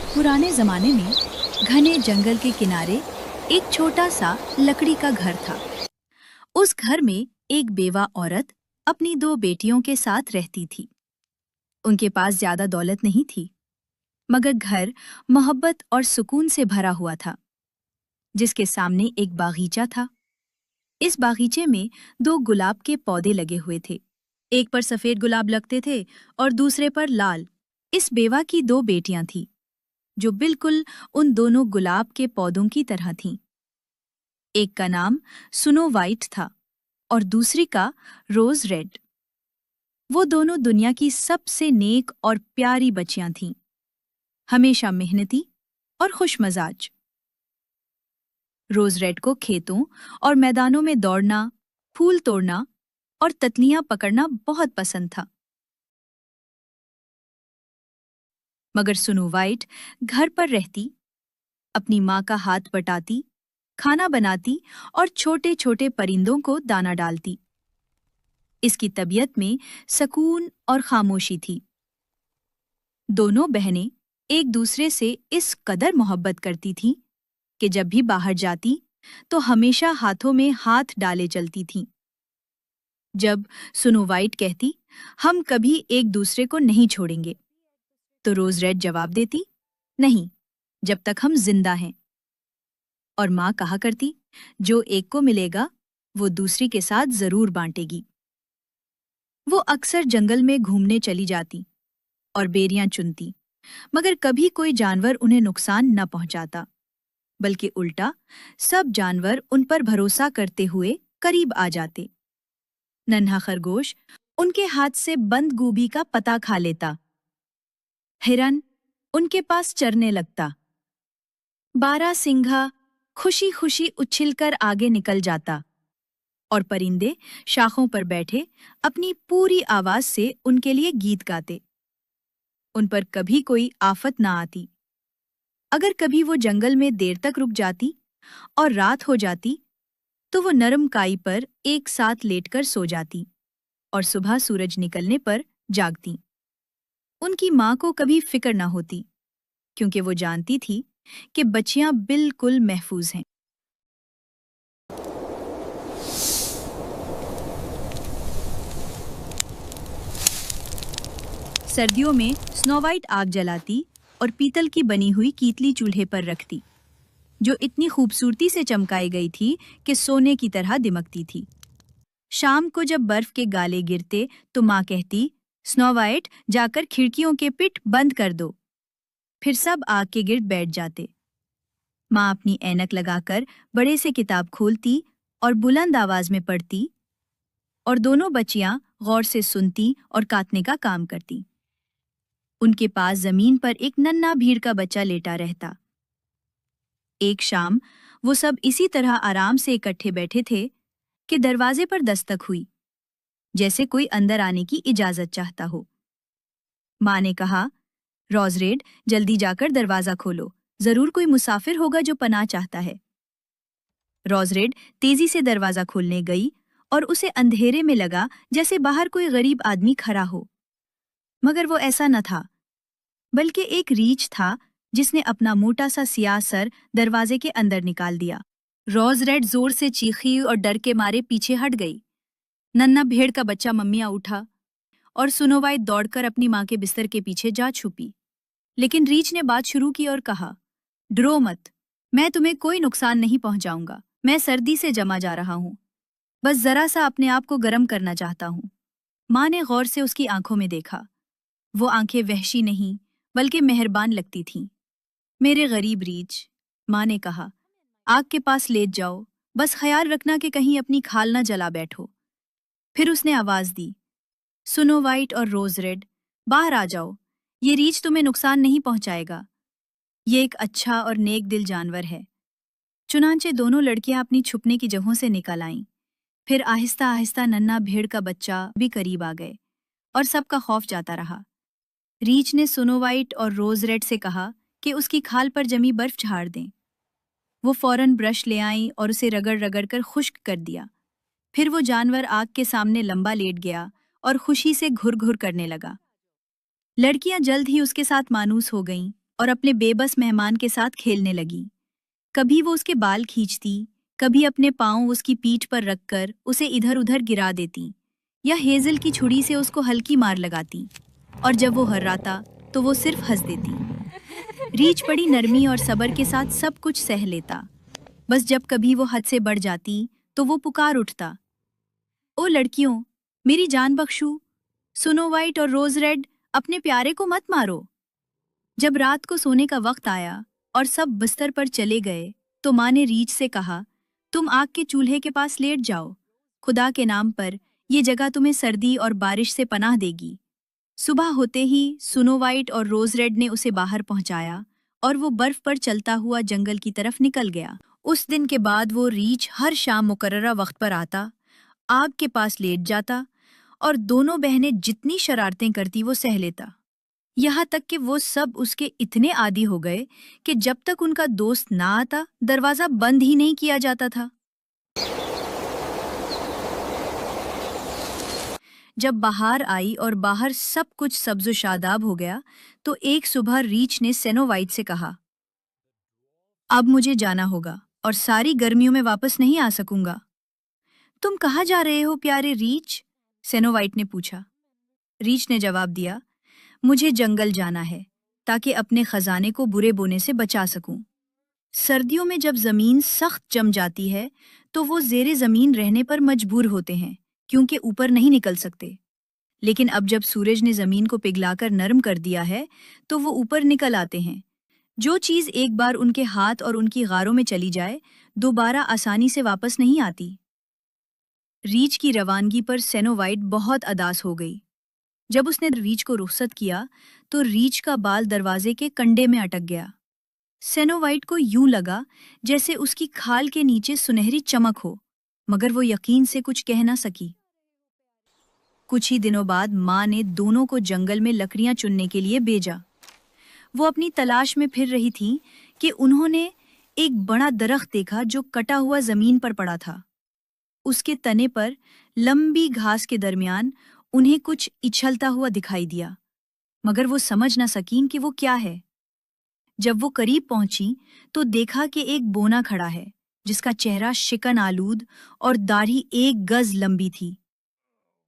पुराने जमाने में घने जंगल के किनारे एक छोटा सा लकड़ी का घर था। उस घर में एक बेवा औरत अपनी दो बेटियों के साथ रहती थी। उनके पास ज्यादा दौलत नहीं थी, मगर घर मोहब्बत और सुकून से भरा हुआ था, जिसके सामने एक बागीचा था। इस बागीचे में दो गुलाब के पौधे लगे हुए थे। एक पर सफेद गुलाब लगते थे और दूसरे पर लाल। इस बेवा की दो बेटियां थीं, जो बिल्कुल उन दोनों गुलाब के पौधों की तरह थीं। एक का नाम स्नो वाइट था और दूसरी का रोज रेड। वो दोनों दुनिया की सबसे नेक और प्यारी बच्चियां थीं, हमेशा मेहनती और खुशमजाज। रोज रेड को खेतों और मैदानों में दौड़ना, फूल तोड़ना और तितलियां पकड़ना बहुत पसंद था। मगर स्नो वाइट घर पर रहती, अपनी माँ का हाथ बटाती, खाना बनाती और छोटे छोटे परिंदों को दाना डालती। इसकी तबीयत में सुकून और खामोशी थी। दोनों बहनें एक दूसरे से इस कदर मोहब्बत करती थीं कि जब भी बाहर जाती तो हमेशा हाथों में हाथ डाले चलती थीं। जब स्नो वाइट कहती, हम कभी एक दूसरे को नहीं छोड़ेंगे, तो रोज रेड जवाब देती, नहीं, जब तक हम जिंदा हैं। और माँ कहा करती, जो एक को मिलेगा वो दूसरी के साथ जरूर बांटेगी। वो अक्सर जंगल में घूमने चली जाती और बेरियां चुनती, मगर कभी कोई जानवर उन्हें नुकसान न पहुंचाता, बल्कि उल्टा सब जानवर उन पर भरोसा करते हुए करीब आ जाते। नन्हा खरगोश उनके हाथ से बंद गोभी का पता खा लेता। हिरन उनके पास चरने लगता। बारहसिंघा खुशी खुशी उछलकर आगे निकल जाता और परिंदे शाखों पर बैठे अपनी पूरी आवाज से उनके लिए गीत गाते। उन पर कभी कोई आफत ना आती। अगर कभी वो जंगल में देर तक रुक जाती और रात हो जाती, तो वो नरम काई पर एक साथ लेटकर सो जाती और सुबह सूरज निकलने पर जागती। उनकी माँ को कभी फिक्र न होती, क्योंकि वो जानती थी कि बच्चियां बिल्कुल महफूज हैं। सर्दियों में स्नो वाइट आग जलाती और पीतल की बनी हुई कीतली चूल्हे पर रखती, जो इतनी खूबसूरती से चमकाई गई थी कि सोने की तरह दिमकती थी। शाम को जब बर्फ के गाले गिरते तो माँ कहती, स्नो वाइट जाकर खिड़कियों के पिट बंद कर दो। फिर सब आग के गिर्द बैठ जाते। माँ अपनी ऐनक लगाकर बड़े से किताब खोलती और बुलंद आवाज में पढ़ती, और दोनों बच्चियां गौर से सुनती और काटने का काम करती। उनके पास जमीन पर एक नन्हा भीड़ का बच्चा लेटा रहता। एक शाम वो सब इसी तरह आराम से इकट्ठे बैठे थे कि दरवाजे पर दस्तक हुई, जैसे कोई अंदर आने की इजाजत चाहता हो। माँ ने कहा, रोज रेड जल्दी जाकर दरवाजा खोलो, जरूर कोई मुसाफिर होगा जो पनाह चाहता है। रोज रेड तेजी से दरवाजा खोलने गई और उसे अंधेरे में लगा जैसे बाहर कोई गरीब आदमी खड़ा हो, मगर वो ऐसा न था, बल्कि एक रीछ था जिसने अपना मोटा सा सियाह सर दरवाजे के अंदर निकाल दिया। रोज रेड जोर से चीखी और डर के मारे पीछे हट गई। नन्हा भेड़ का बच्चा मम्मियाँ उठा और स्नो वाइट दौड़कर अपनी माँ के बिस्तर के पीछे जा छुपी। लेकिन रीछ ने बात शुरू की और कहा, डरो मत, मैं तुम्हें कोई नुकसान नहीं पहुंचाऊंगा। मैं सर्दी से जमा जा रहा हूँ, बस जरा सा अपने आप को गर्म करना चाहता हूँ। माँ ने गौर से उसकी आंखों में देखा। वो आंखें वहशी नहीं बल्कि मेहरबान लगती थीं। मेरे गरीब रीछ, माँ ने कहा, आग के पास लेट जाओ, बस ख्याल रखना कि कहीं अपनी खाल न जला बैठो। फिर उसने आवाज दी, स्नो वाइट और रोज रेड, बाहर आ जाओ, ये रीछ तुम्हें नुकसान नहीं पहुंचाएगा। ये एक अच्छा और नेक दिल जानवर है। चुनांचे दोनों लड़कियां अपनी छुपने की जगहों से निकल आईं। फिर आहिस्ता आहिस्ता नन्हा भेड़ का बच्चा भी करीब आ गए और सबका खौफ जाता रहा। रीछ ने स्नो वाइट और रोज रेड से कहा कि उसकी खाल पर जमी बर्फ झाड़ दें। वो फौरन ब्रश ले आईं और उसे रगड़ रगड़ कर खुश्क कर दिया। फिर वो जानवर आग के सामने लंबा लेट गया और खुशी से घुर घुर करने लगा। लड़कियां जल्द ही उसके साथ मानूस हो गईं और अपने बेबस मेहमान के साथ खेलने लगी। कभी वो उसके बाल खींचती, कभी अपने पाँव उसकी पीठ पर रखकर उसे इधर उधर गिरा देती, या हेजल की छुरी से उसको हल्की मार लगाती। और जब वो हर्राता तो वो सिर्फ हंस देती। रीछ बड़ी नरमी और सब्र के साथ सब कुछ सह लेता। बस जब कभी वो हद से बढ़ जाती तो वो पुकार उठता, ओ लड़कियों, मेरी जान बख्शू, स्नो वाइट और रोज रेड, अपने प्यारे को मत मारो। जब रात को सोने का वक्त आया और सब बिस्तर पर चले गए तो माँ ने रीछ से कहा, तुम आग के चूल्हे के पास लेट जाओ। खुदा के नाम पर ये जगह तुम्हें सर्दी और बारिश से पनाह देगी। सुबह होते ही स्नो वाइट और रोज रेड ने उसे बाहर पहुंचाया और वो बर्फ पर चलता हुआ जंगल की तरफ निकल गया। उस दिन के बाद वो रीछ हर शाम मुकर्ररा वक्त पर आता, आग के पास लेट जाता और दोनों बहनें जितनी शरारतें करती वो सह लेता। यहाँ तक कि वो सब उसके इतने आदी हो गए कि जब तक उनका दोस्त ना आता दरवाजा बंद ही नहीं किया जाता था। जब बहार आई और बाहर सब कुछ सब्ज़ो शादाब हो गया तो एक सुबह रीछ ने सेनो वाइट से कहा, अब मुझे जाना होगा और सारी गर्मियों में वापस नहीं आ सकूंगा। तुम कहाँ जा रहे हो प्यारे रीछ? सेनो वाइट ने पूछा। रीछ ने जवाब दिया, मुझे जंगल जाना है ताकि अपने खजाने को बुरे बोने से बचा सकूं। सर्दियों में जब जमीन सख्त जम जाती है तो वो जेरे जमीन रहने पर मजबूर होते हैं क्योंकि ऊपर नहीं निकल सकते। लेकिन अब जब सूरज ने जमीन को पिघलाकर नरम कर दिया है तो वो ऊपर निकल आते हैं। जो चीज एक बार उनके हाथ और उनकी गारों में चली जाए दोबारा आसानी से वापस नहीं आती। रीछ की रवानगी पर सेनो वाइट बहुत अदास हो गई। जब उसने रीछ को रुखसत किया तो रीछ का बाल दरवाजे के कंडे में अटक गया। सेनो वाइट को यूं लगा जैसे उसकी खाल के नीचे सुनहरी चमक हो, मगर वो यकीन से कुछ कह ना सकी। कुछ ही दिनों बाद माँ ने दोनों को जंगल में लकड़ियां चुनने के लिए भेजा। वो अपनी तलाश में फिर रही थी कि उन्होंने एक बड़ा दरख्त देखा जो कटा हुआ जमीन पर पड़ा था। उसके तने पर लंबी घास के दरमियान उन्हें कुछ इछलता हुआ दिखाई दिया, मगर वो समझ ना सकीं कि वो क्या है। जब वो करीब पहुंची तो देखा कि एक बोना खड़ा है जिसका चेहरा शिकन आलूद और दाढ़ी 1 गज लंबी थी।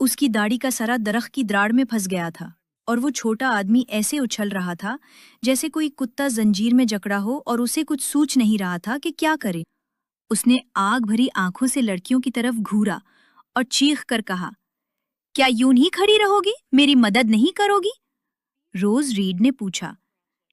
उसकी दाढ़ी का सरा दरख्त की द्राड़ में फंस गया था और वो छोटा आदमी ऐसे उछल रहा था जैसे कोई कुत्ता जंजीर में जकड़ा हो और उसे कुछ सूझ नहीं रहा था कि क्या करे। उसने आग भरी आंखों से लड़कियों की तरफ घूरा और चीख कर कहा, क्या यूं ही खड़ी रहोगी, मेरी मदद नहीं करोगी? रोज रीड ने पूछा,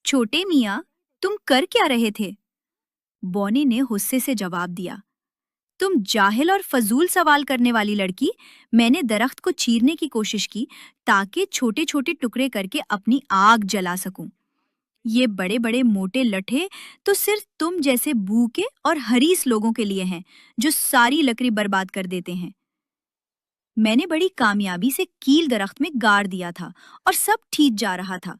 छोटे मियाँ, तुम कर क्या रहे थे? बॉनी ने गुस्से से जवाब दिया, तुम जाहिल और फजूल सवाल करने वाली लड़की, मैंने दरख्त को चीरने की कोशिश की ताकि छोटे छोटे टुकड़े करके अपनी आग जला सकूं। ये बड़े बड़े मोटे लठे तो सिर्फ तुम जैसे भूखे और हरीस लोगों के लिए हैं जो सारी लकड़ी बर्बाद कर देते हैं। मैंने बड़ी कामयाबी से कील दरख्त में गाड़ दिया था और सब ठीक जा रहा था,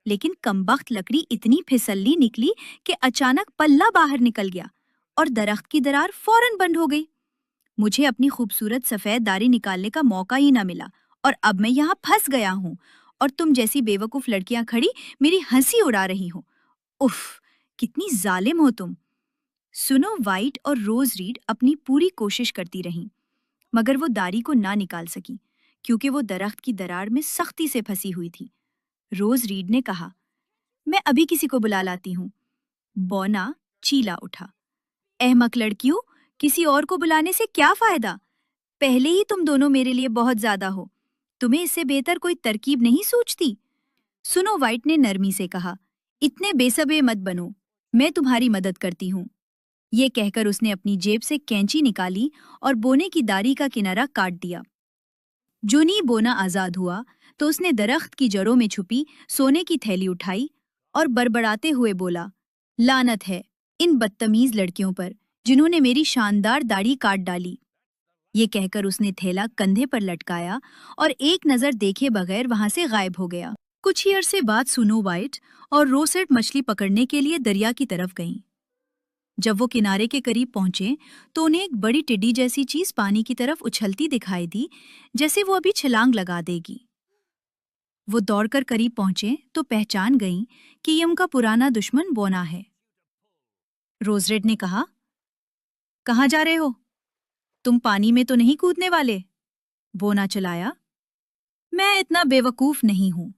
लेकिन कमबख्त लकड़ी इतनी फिसलनी निकली कि अचानक पल्ला बाहर निकल गया और दरख्त की दरार फौरन बंद हो गई। मुझे अपनी खूबसूरत सफेद दाढ़ी निकालने का मौका ही ना मिला और अब मैं यहाँ फंस गया हूँ और तुम जैसी बेवकूफ लड़कियां खड़ी मेरी हंसी उड़ा रही हो। उफ, कितनी जालिम हो तुम। सुनो वाइट और रोज रीड अपनी पूरी कोशिश करती रहीं, मगर वो दाढ़ी को ना निकाल सकी क्योंकि वो दरख्त की दरार में सख्ती से फंसी हुई थी। रोज रीड ने कहा, मैं अभी किसी को बुला लाती हूँ। बौना चीला उठा, अहमक लड़कियों, किसी और को बुलाने से क्या फायदा? पहले ही तुम दोनों मेरे लिए बहुत ज्यादा हो, तुम्हें इससे बेहतर कोई तरकीब नहीं सूझती? सुनो वाइट ने नरमी से कहा, इतने बेसब्रे मत बनो, मैं तुम्हारी मदद करती हूँ। ये कहकर उसने अपनी जेब से कैंची निकाली और बोने की दाढ़ी का किनारा काट दिया। जूनी बोना आजाद हुआ तो उसने दरख्त की जड़ों में छुपी सोने की थैली उठाई और बड़बड़ाते हुए बोला, लानत है इन बदतमीज लड़कियों पर जिन्होंने मेरी शानदार दाढ़ी काट डाली। ये कहकर उसने थैला कंधे पर लटकाया और एक नजर देखे बगैर वहां से गायब हो गया। कुछ ही अरसे बाद सुनो वाइट और रोसेट मछली पकड़ने के लिए दरिया की तरफ गईं। जब वो किनारे के करीब पहुंचे तो उन्हें एक बड़ी टिड्डी जैसी चीज पानी की तरफ उछलती दिखाई दी, जैसे वो अभी छलांग लगा देगी। वो दौड़कर करीब पहुंचे तो पहचान गईं कि ये उनका पुराना दुश्मन बोना है। रोज रेड ने कहा, कहाँ जा रहे हो? तुम पानी में तो नहीं कूदने वाले? बोना चिल्लाया, मैं इतना बेवकूफ नहीं हूं।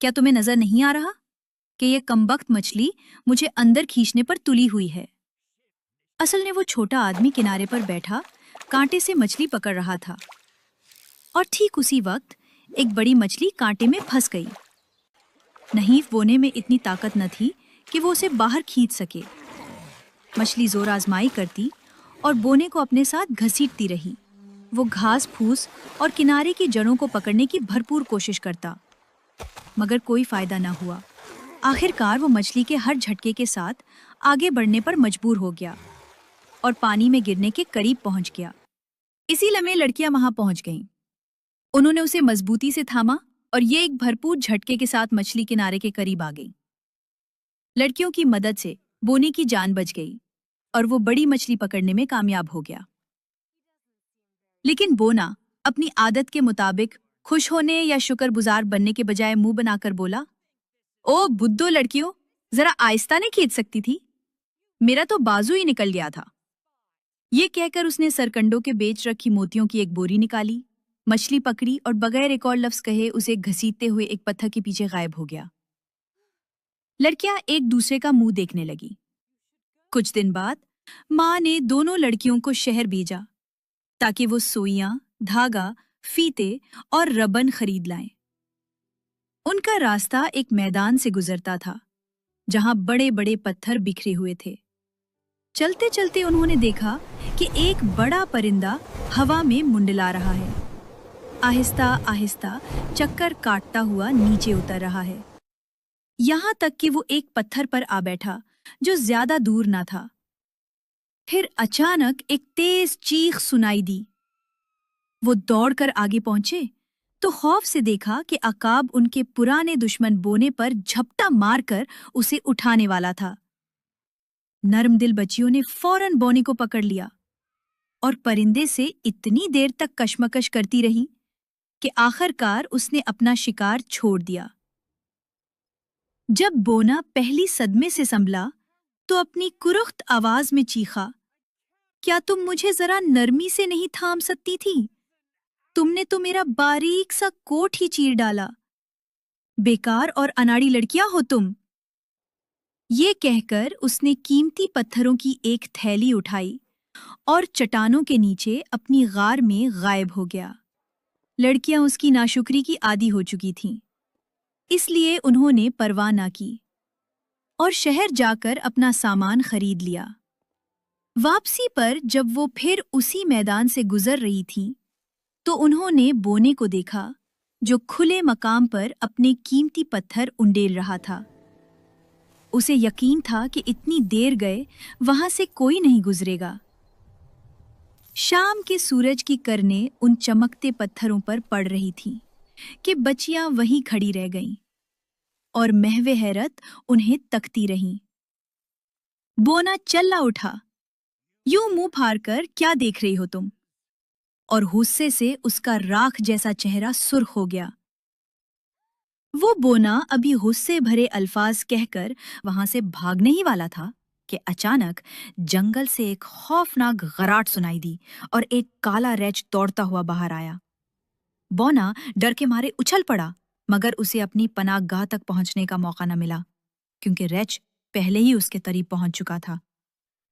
क्या तुम्हें नजर नहीं आ रहा कि ये कमबख्त मछली मुझे अंदर खींचने पर तुली हुई है? असल में वो छोटा आदमी किनारे पर बैठा कांटे से मछली पकड़ रहा था और ठीक उसी वक्त एक बड़ी मछली कांटे में फंस गई। नहीफ बोने में इतनी ताकत न थी कि वो उसे बाहर खींच सके। मछली जोर आजमाई करती और बोने को अपने साथ घसीटती रही। वो घास फूस और किनारे की जड़ों को पकड़ने की भरपूर कोशिश करता, मगर कोई फायदा न हुआ। आखिरकार वो मछली के हर झटके के साथ आगे बढ़ने पर मजबूर हो गया और पानी में गिरने के करीब पहुंच गया। इसी लम्हे लड़कियां वहां पहुंच गईं। उन्होंने उसे मजबूती से थामा और ये एक भरपूर झटके के साथ मछली किनारे के करीब आ गई। लड़कियों की मदद से बोने की जान बच गई और वो बड़ी मछली पकड़ने में कामयाब हो गया। लेकिन बोना अपनी आदत के मुताबिक खुश होने या शुक्रगुजार बनने के बजाय मुंह बनाकर बोला, ओ बुद्धो लड़कियों, जरा आहिस्ता नहीं खींच सकती थी? मेरा तो बाजू ही निकल गया था। ये कहकर उसने सरकंडों के बेच रखी मोतियों की एक बोरी निकाली, मछली पकड़ी और बगैर एक और लफ्ज कहे उसे घसीटते हुए एक पत्थर के पीछे गायब हो गया। लड़कियां एक दूसरे का मुंह देखने लगी। कुछ दिन बाद माँ ने दोनों लड़कियों को शहर भेजा ताकि वो सुइयां, धागा, फीते और रबन खरीद लाएं। उनका रास्ता एक मैदान से गुजरता था जहां बड़े बड़े पत्थर बिखरे हुए थे। चलते चलते उन्होंने देखा कि एक बड़ा परिंदा हवा में मुंडला रहा है। आहिस्ता आहिस्ता चक्कर काटता हुआ नीचे उतर रहा है, यहां तक कि वो एक पत्थर पर आ बैठा जो ज्यादा दूर ना था। फिर अचानक एक तेज चीख सुनाई दी। वो दौड़कर आगे पहुंचे तो खौफ से देखा कि अकाब उनके पुराने दुश्मन बोने पर झपटा मारकर उसे उठाने वाला था। नर्म दिल बच्चियों ने फौरन बोने को पकड़ लिया और परिंदे से इतनी देर तक कशमकश करती रही कि आखिरकार उसने अपना शिकार छोड़ दिया। जब बोना पहली सदमे से संभला तो अपनी कुरुख्त आवाज में चीखा, क्या तुम मुझे जरा नरमी से नहीं थाम सकती थी? तुमने तो मेरा बारीक सा कोट ही चीर डाला। बेकार और अनाड़ी लड़कियां हो तुम। ये कहकर उसने कीमती पत्थरों की एक थैली उठाई और चट्टानों के नीचे अपनी गार में गायब हो गया। लड़कियां उसकी नाशुक्री की आदी हो चुकी थीं, इसलिए उन्होंने परवाह न की और शहर जाकर अपना सामान खरीद लिया। वापसी पर जब वो फिर उसी मैदान से गुजर रही थीं, तो उन्होंने बोने को देखा जो खुले मकाम पर अपने कीमती पत्थर उंडेल रहा था। उसे यकीन था कि इतनी देर गए वहां से कोई नहीं गुजरेगा। शाम के सूरज की किरणें उन चमकते पत्थरों पर पड़ रही थीं कि बच्चियां वहीं खड़ी रह गईं और महवे हैरत उन्हें तकती रहीं। बोना चल्ला उठा, यूं मुंह फाड़ कर क्या देख रही हो तुम? और गुस्से से उसका राख जैसा चेहरा सुर्ख हो गया। वो बोना अभी गुस्से भरे अल्फाज कहकर वहां से भागने ही वाला था कि अचानक जंगल से एक खौफनाक गराट सुनाई दी और एक काला रेच दौड़ता हुआ बाहर आया। बोना डर के मारे उछल पड़ा, मगर उसे अपनी पनाहगाह तक पहुंचने का मौका न मिला क्योंकि रेच पहले ही उसके करीब पहुंच चुका था।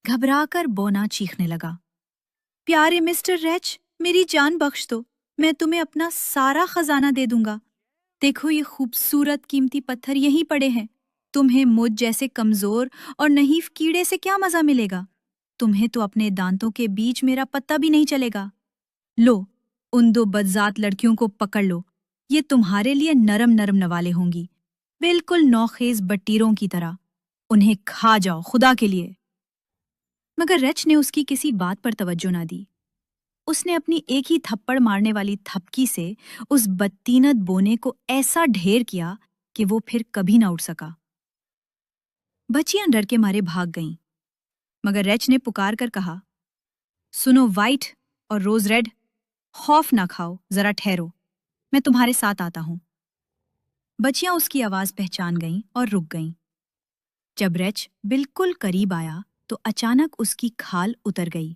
घबराकर बोना चीखने लगा, प्यारे मिस्टर रेच, मेरी जान बख्श दो, मैं तुम्हें अपना सारा खजाना दे दूंगा। देखो ये खूबसूरत कीमती पत्थर यहीं पड़े हैं। तुम्हें मुझ जैसे कमजोर और नहीफ कीड़े से क्या मजा मिलेगा? तुम्हें तो अपने दांतों के बीच मेरा पत्ता भी नहीं चलेगा। लो, उन दो बदजात लड़कियों को पकड़ लो, ये तुम्हारे लिए नरम नरम नवाले होंगी, बिल्कुल नौखेज बट्टीरों की तरह। उन्हें खा जाओ खुदा के लिए। मगर रेच ने उसकी किसी बात पर तवज्जो ना दी। उसने अपनी एक ही थप्पड़ मारने वाली थपकी से उस बदतीनत बोने को ऐसा ढेर किया कि वो फिर कभी ना उठ सका। बच्चियां डर के मारे भाग गईं, मगर रेच ने पुकार कर कहा, सुनो वाइट और रोज रेड, खौफ ना खाओ, जरा ठहरो, मैं तुम्हारे साथ आता हूं। बच्चियां उसकी आवाज पहचान गईं और रुक गईं। जब रेच बिल्कुल करीब आया तो अचानक उसकी खाल उतर गई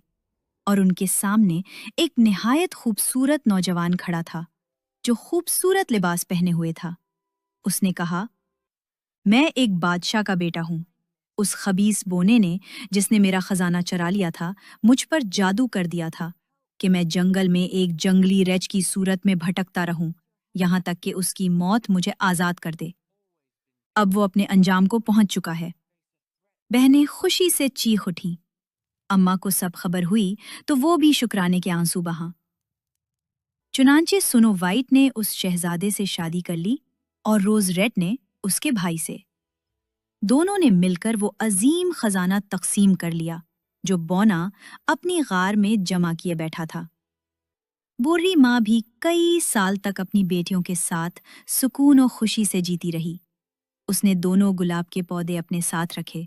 और उनके सामने एक निहायत खूबसूरत नौजवान खड़ा था जो खूबसूरत लिबास पहने हुए था। उसने कहा, मैं एक बादशाह का बेटा हूं। उस खबीस बोने ने, जिसने मेरा खजाना चरा लिया था, मुझ पर जादू कर दिया था कि मैं जंगल में एक जंगली रेच की सूरत में भटकता रहूं, यहां तक कि उसकी मौत मुझे आजाद कर दे। अब वो अपने अंजाम को पहुंच चुका है। बहनें खुशी से चीख उठीं। अम्मा को सब खबर हुई तो वो भी शुक्राने के आंसू बहा। चुनांचे स्नो वाइट ने उस शहजादे से शादी कर ली और रोज रेड ने उसके भाई से। दोनों ने मिलकर वो अजीम खजाना तकसीम कर लिया जो बौना अपनी गार में जमा किए बैठा था। बूढ़ी माँ भी कई साल तक अपनी बेटियों के साथ सुकून और खुशी से जीती रही। उसने दोनों गुलाब के पौधे अपने साथ रखे